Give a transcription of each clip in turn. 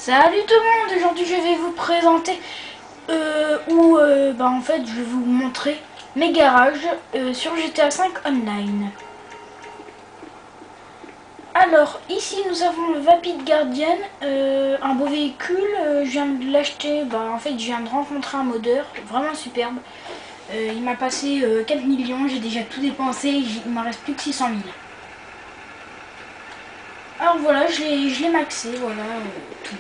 Salut tout le monde, aujourd'hui je vais vous présenter en fait je vais vous montrer mes garages sur GTA 5 Online. Alors ici nous avons le Vapid Guardian, un beau véhicule, je viens de l'acheter, en fait je viens de rencontrer un modeur, vraiment superbe. Il m'a passé 4 millions, j'ai déjà tout dépensé, il m'en reste plus que 600 000. Alors voilà, je l'ai maxé, voilà, tout.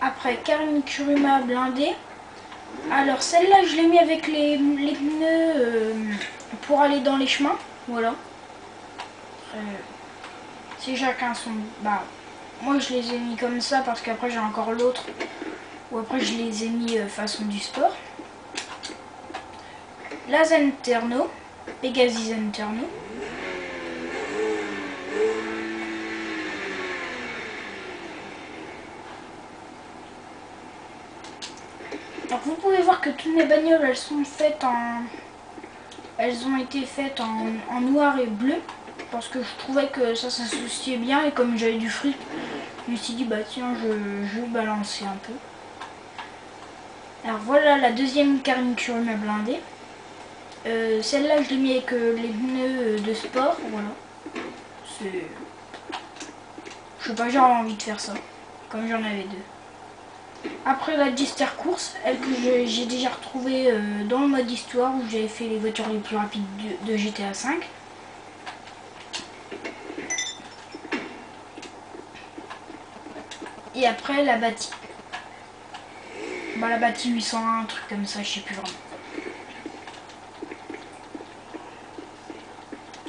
Après, Karim Kuruma blindé. Alors celle-là, je l'ai mis avec les pneus pour aller dans les chemins. Voilà. Si chacun son... moi je les ai mis comme ça parce qu'après j'ai encore l'autre. Ou après je les ai mis façon du sport. La Zenterno. Pegasi Zenterno. Alors vous pouvez voir que toutes mes bagnoles elles sont faites en... Elles ont été faites en noir et bleu. Parce que je trouvais que ça s'associait bien et comme j'avais du fric, je me suis dit bah tiens je vais balancer un peu. Alors voilà la deuxième Karim Kuruma blindée. Celle-là je l'ai mis avec les pneus de sport, voilà. C'est... Je sais pas, j'avais envie de faire ça, comme j'en avais deux. Après la Gister course, elle que j'ai déjà retrouvée dans le mode histoire où j'avais fait les voitures les plus rapides de GTA 5. Et après la bâtie. La bâtie 801, un truc comme ça, je sais plus vraiment.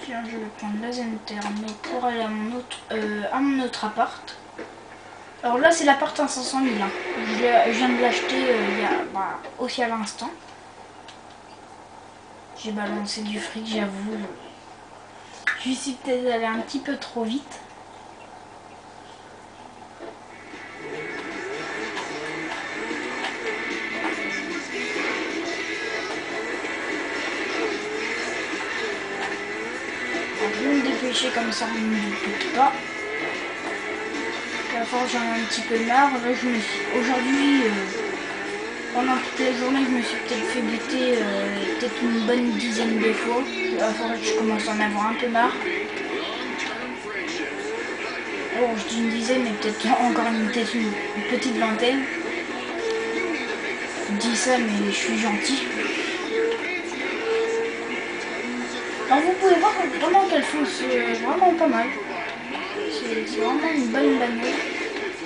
Tiens, je vais prendre la Zenterno pour aller à mon autre appart. Alors là, c'est l'appart à 500 000. Hein. Je viens de l'acheter aussi à l'instant. J'ai balancé du fric, j'avoue. Je suis peut-être allé un petit peu trop vite. Je vais me dépêcher comme ça, on ne me doute pas. À force, j'en ai un petit peu marre. Là, aujourd'hui, pendant toute la journée, je me suis peut-être fait buter peut-être une bonne dizaine de fois. À force, je commence à en avoir un peu marre. Alors, je dis une dizaine, mais peut-être encore une petite vingtaine. Je dis ça, mais je suis gentil. Alors vous pouvez voir vraiment qu'elle fonce vraiment pas mal. C'est vraiment une bonne bagnole.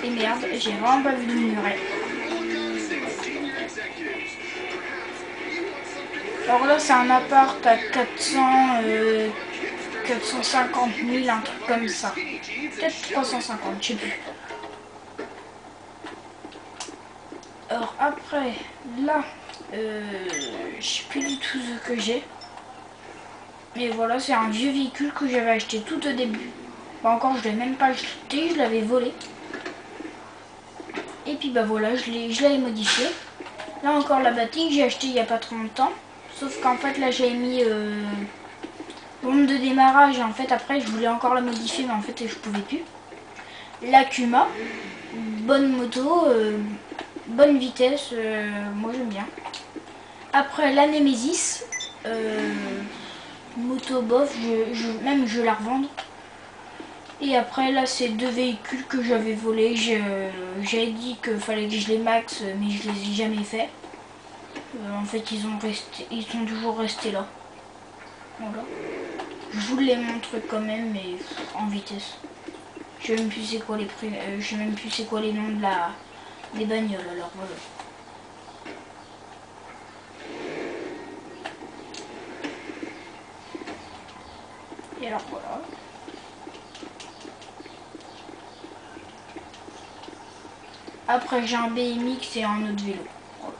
Et merde, j'ai vraiment pas vu le muret. Alors là c'est un appart à 450 000, un truc comme ça. Peut-être 350, je sais plus. Alors après, là, je sais plus du tout ce que j'ai. Et voilà, c'est un vieux véhicule que j'avais acheté tout au début. Encore, je l'ai même pas acheté, je l'avais volé. Et puis voilà, je l'avais modifié. Là encore la bâtie que j'ai acheté il n'y a pas trop longtemps. Sauf qu'en fait là j'avais mis bombe de démarrage et en fait après je voulais encore la modifier mais en fait je pouvais plus. La Kuma, bonne moto, bonne vitesse, moi j'aime bien. Après la Nemesis, moto bof, je la revendre. Et après là c'est deux véhicules que j'avais volés, j'avais dit qu'il fallait que je les max mais je les ai jamais fait. En fait ils sont toujours restés là. Voilà. Je vous les montre quand même mais en vitesse. Je sais même plus c'est quoi je sais même plus c'est quoi les noms des bagnoles alors voilà. Et alors voilà. Après j'ai un BMX et un autre vélo. Voilà.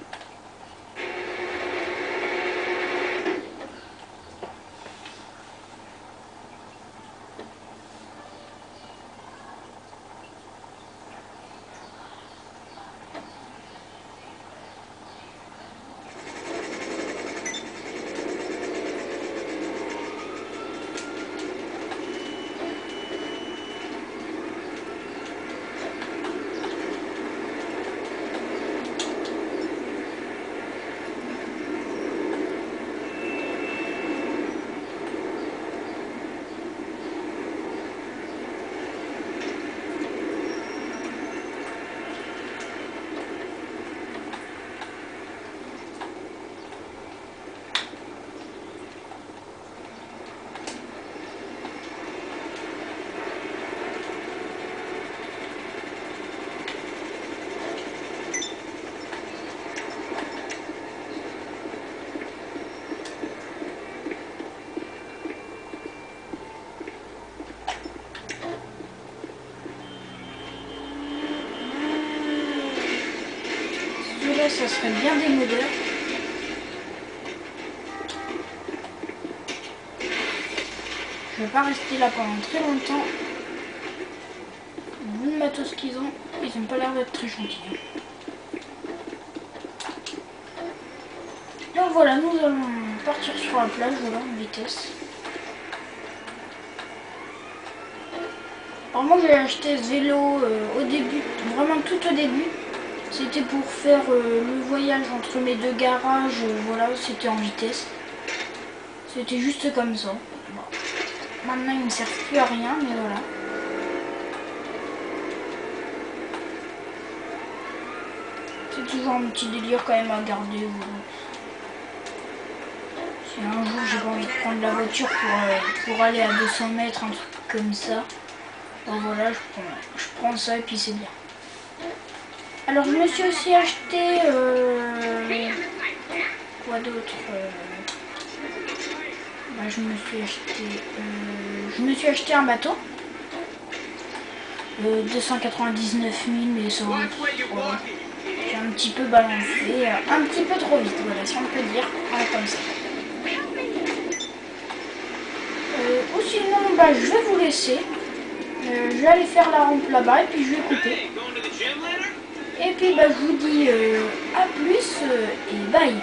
ça serait bien démodeur. Je vais pas rester là pendant très longtemps. Vu le matos qu'ils ont, ils ont pas l'air d'être très gentils. Donc voilà, nous allons partir sur la plage, voilà, en vitesse. Alors moi j'ai acheté ce vélo au début, vraiment tout au début. C'était pour faire le voyage entre mes deux garages, voilà, c'était en vitesse. C'était juste comme ça. Bon. Maintenant il ne sert plus à rien, mais voilà. C'est toujours un petit délire quand même à garder. Voilà. Si un jour j'ai pas envie de prendre la voiture pour aller à 200 mètres, un truc comme ça, ben voilà, je prends ça et puis c'est bien. Alors je me suis aussi acheté quoi d'autre ben, je me suis acheté un bateau 299 000, mais ça va. J'ai un petit peu balancé, un petit peu trop vite, voilà, si on peut dire, voilà, comme ça. Ou sinon, bah, je vais vous laisser. Je vais aller faire la rampe là-bas et puis je vais couper. Et puis bah, je vous dis à plus et bye.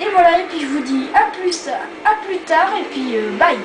Et voilà, et puis je vous dis à plus tard, et puis bye.